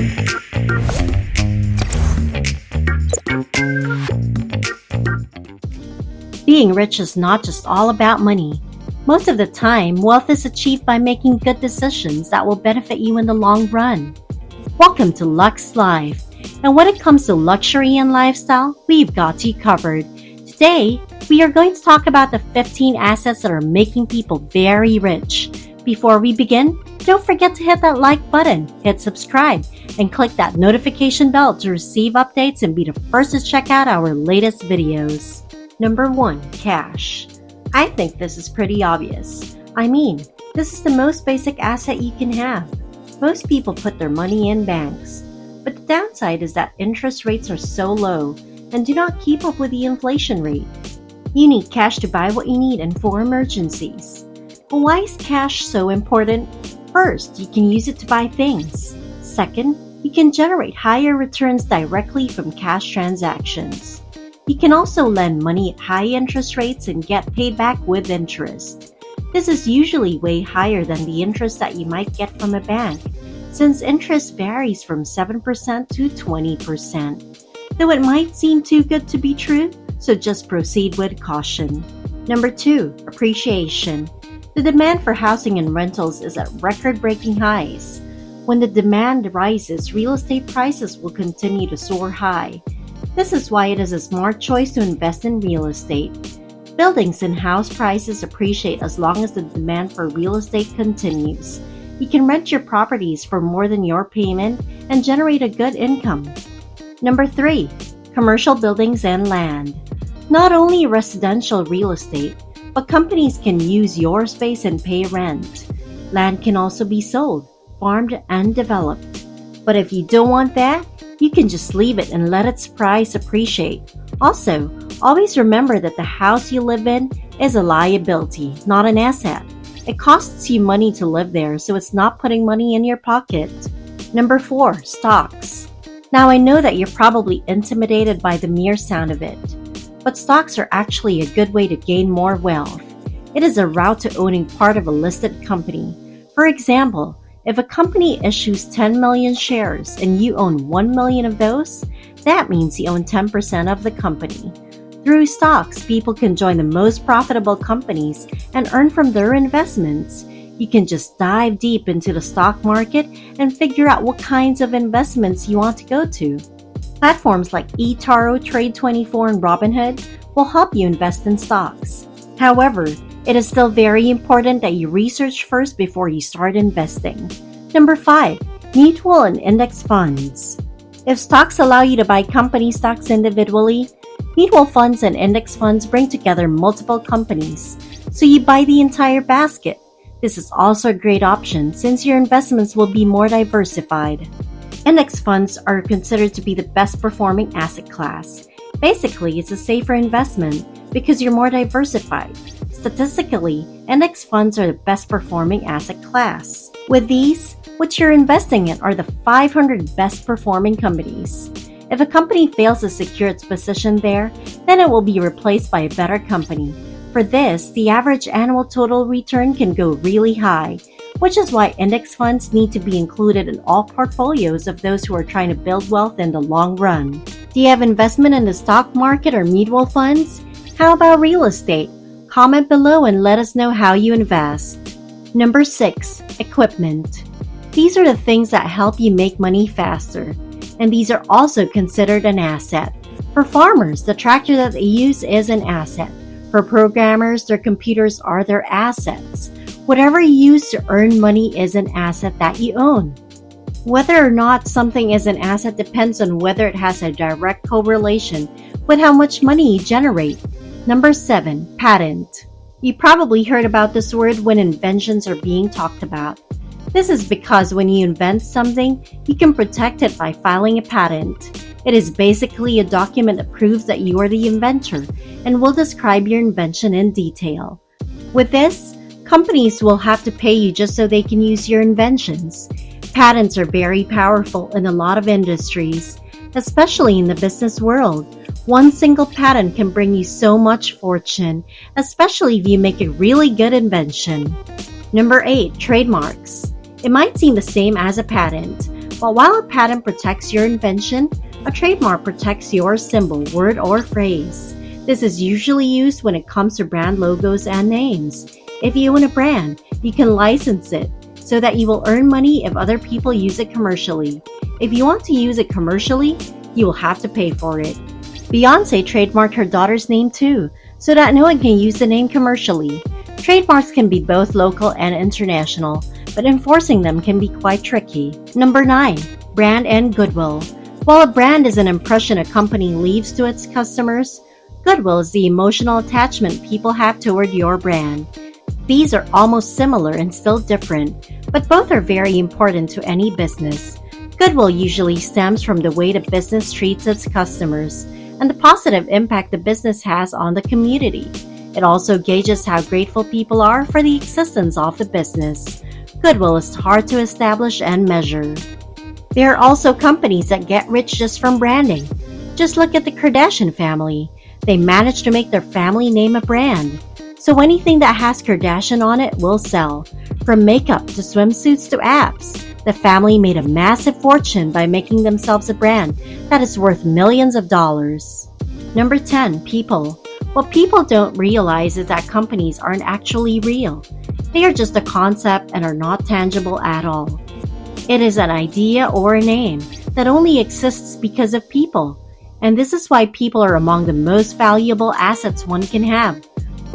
begin. Being rich is not just all about money. Most of the time, wealth is achieved by making good decisions that will benefit you in the long run. Welcome to Lux Life. And when it comes to luxury and lifestyle, we've got you covered. Today, we are going to talk about the 15 assets that are making people very rich. Before we begin, don't forget to hit that like button, hit subscribe, and click that notification bell to receive updates and be the first to check out our latest videos. Number 1. Cash. I think this is pretty obvious. I mean, this is the most basic asset you can have. Most people put their money in banks. But the downside is that interest rates are so low and do not keep up with the inflation rate. You need cash to buy what you need and for emergencies. But why is cash so important? First, you can use it to buy things. Second, you can generate higher returns directly from cash transactions. You can also lend money at high interest rates and get paid back with interest. This is usually way higher than the interest that you might get from a bank, since interest varies from 7% to 20%. Though it might seem too good to be true, so just proceed with caution. Number 2. Appreciation. The demand for housing and rentals is at record-breaking highs. When the demand rises, real estate prices will continue to soar high. This is why it is a smart choice to invest in real estate. Buildings and house prices appreciate as long as the demand for real estate continues. You can rent your properties for more than your payment and generate a good income. Number 3. Commercial buildings and land. Not only residential real estate, but companies can use your space and pay rent. Land can also be sold, farmed, and developed. But if you don't want that, you can just leave it and let its price appreciate. Also, always remember that the house you live in is a liability, not an asset. It costs you money to live there, so it's not putting money in your pocket. Number 4. Stocks. Now I know that you're probably intimidated by the mere sound of it, but stocks are actually a good way to gain more wealth. It is a route to owning part of a listed company. For example, if a company issues 10 million shares and you own 1 million of those, that means you own 10% of the company. Through stocks, people can join the most profitable companies and earn from their investments. You can just dive deep into the stock market and figure out what kinds of investments you want to go to. Platforms like eToro, Trade24, and Robinhood will help you invest in stocks. However, it is still very important that you research first before you start investing. Number 5. Mutual and index funds. If stocks allow you to buy company stocks individually, mutual funds and index funds bring together multiple companies, so you buy the entire basket. This is also a great option since your investments will be more diversified. Index funds are considered to be the best performing asset class. Basically, it's a safer investment because you're more diversified. Statistically, index funds are the best performing asset class. With these, what you're investing in are the 500 best performing companies. If a company fails to secure its position there, then it will be replaced by a better company. For this, the average annual total return can go really high, which is why index funds need to be included in all portfolios of those who are trying to build wealth in the long run. Do you have investment in the stock market or mutual funds? How about real estate? Comment below and let us know how you invest. Number 6. Equipment. These are the things that help you make money faster, and these are also considered an asset. For farmers, the tractor that they use is an asset. For programmers, their computers are their assets. Whatever you use to earn money is an asset that you own. Whether or not something is an asset depends on whether it has a direct correlation with how much money you generate. Number 7. Patent. You probably heard about this word when inventions are being talked about. This is because when you invent something, you can protect it by filing a patent. It is basically a document that proves that you are the inventor and will describe your invention in detail. With this, companies will have to pay you just so they can use your inventions. Patents are very powerful in a lot of industries, especially in the business world. One single patent can bring you so much fortune, especially if you make a really good invention. Number 8. Trademarks. It might seem the same as a patent, But while a patent protects your invention, a trademark protects your symbol, word, or phrase. This is usually used when it comes to brand logos and names. If you own a brand, you can license it so that you will earn money if other people use it commercially. If you want to use it commercially, you will have to pay for it. Beyoncé trademarked her daughter's name too, so that no one can use the name commercially. Trademarks can be both local and international, but enforcing them can be quite tricky. Number 9. Brand and Goodwill. While a brand is an impression a company leaves to its customers, Goodwill is the emotional attachment people have toward your brand. These are almost similar and still different, but both are very important to any business. Goodwill usually stems from the way the business treats its customers and the positive impact the business has on the community. It also gauges how grateful people are for the existence of the business. Goodwill is hard to establish and measure. There are also companies that get rich just from branding. Just look at the Kardashian family. They managed to make their family name a brand. So anything that has Kardashian on it will sell. From makeup to swimsuits to apps. The family made a massive fortune by making themselves a brand that is worth millions of dollars. Number 10. People. What people don't realize is that companies aren't actually real. They are just a concept and are not tangible at all. It is an idea or a name that only exists because of people. And this is why people are among the most valuable assets one can have.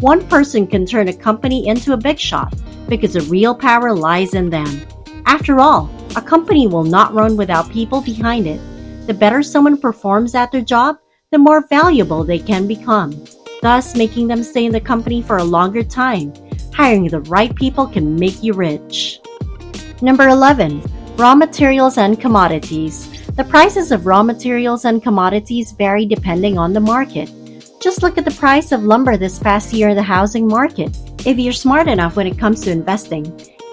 One person can turn a company into a big shot because the real power lies in them. After all, a company will not run without people behind it. The better someone performs at their job, the more valuable they can become, thus making them stay in the company for a longer time. Hiring the right people can make you rich. Number 11. Raw materials and commodities. The prices of raw materials and commodities vary depending on the market. Just look at the price of lumber this past year in the housing market. If you're smart enough when it comes to investing,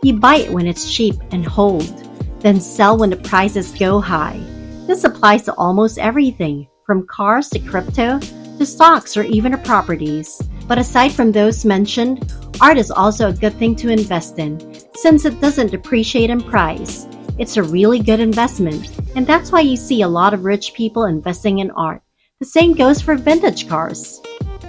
you buy it when it's cheap and hold, then sell when the prices go high. This applies to almost everything, from cars to crypto to stocks or even to properties. But aside from those mentioned, art is also a good thing to invest in, since it doesn't depreciate in price. It's a really good investment, and that's why you see a lot of rich people investing in art. The same goes for vintage cars.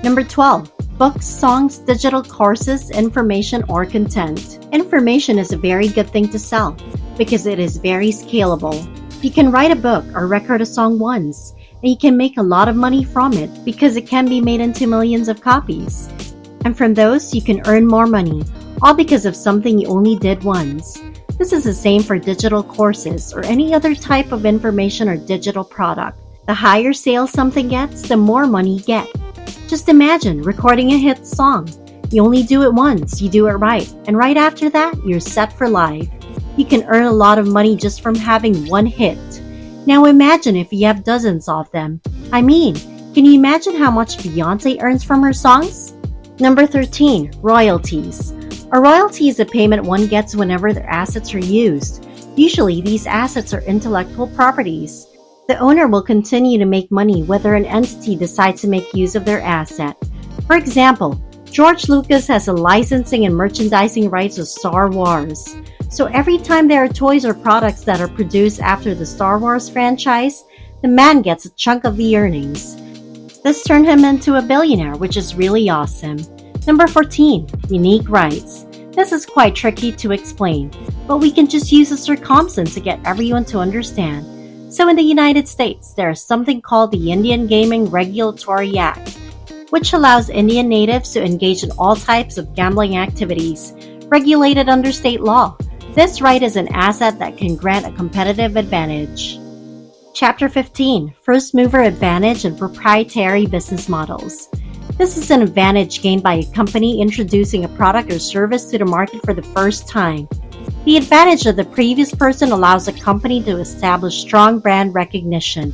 Number 12. Books, songs, digital courses, information, or content. Information is a very good thing to sell because it is very scalable. You can write a book or record a song once, and you can make a lot of money from it because it can be made into millions of copies. And from those, you can earn more money, all because of something you only did once. This is the same for digital courses or any other type of information or digital product. The higher sales something gets, the more money you get. Just imagine recording a hit song. You only do it once, you do it right, and right after that, you're set for life. You can earn a lot of money just from having one hit. Now imagine if you have dozens of them. I mean, can you imagine how much Beyoncé earns from her songs? Number 13. Royalties. A royalty is a payment one gets whenever their assets are used. Usually, these assets are intellectual properties. The owner will continue to make money whether an entity decides to make use of their asset. For example, George Lucas has the licensing and merchandising rights of Star Wars. So every time there are toys or products that are produced after the Star Wars franchise, the man gets a chunk of the earnings. This turned him into a billionaire, which is really awesome. Number 14. Unique rights. This is quite tricky to explain, but we can just use a circumstance to get everyone to understand. So in the United States, there is something called the Indian Gaming Regulatory Act, which allows Indian natives to engage in all types of gambling activities, regulated under state law. This right is an asset that can grant a competitive advantage. Chapter 15. First Mover Advantage and Proprietary Business Models. This is an advantage gained by a company introducing a product or service to the market for the first time. The advantage of the previous person allows a company to establish strong brand recognition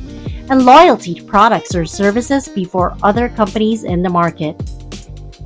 and loyalty to products or services before other companies in the market.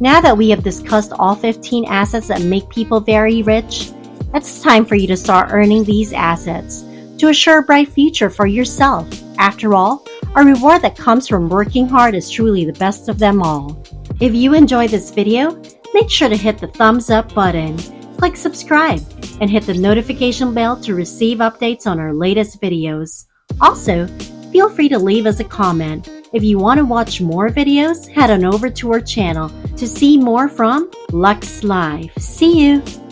Now that we have discussed all 15 assets that make people very rich, it's time for you to start earning these assets to assure a bright future for yourself. After all, a reward that comes from working hard is truly the best of them all. If you enjoyed this video, make sure to hit the thumbs up button. Click subscribe and hit the notification bell to receive updates on our latest videos. Also, feel free to leave us a comment. If you want to watch more videos, head on over to our channel to see more from Lux Life. See you!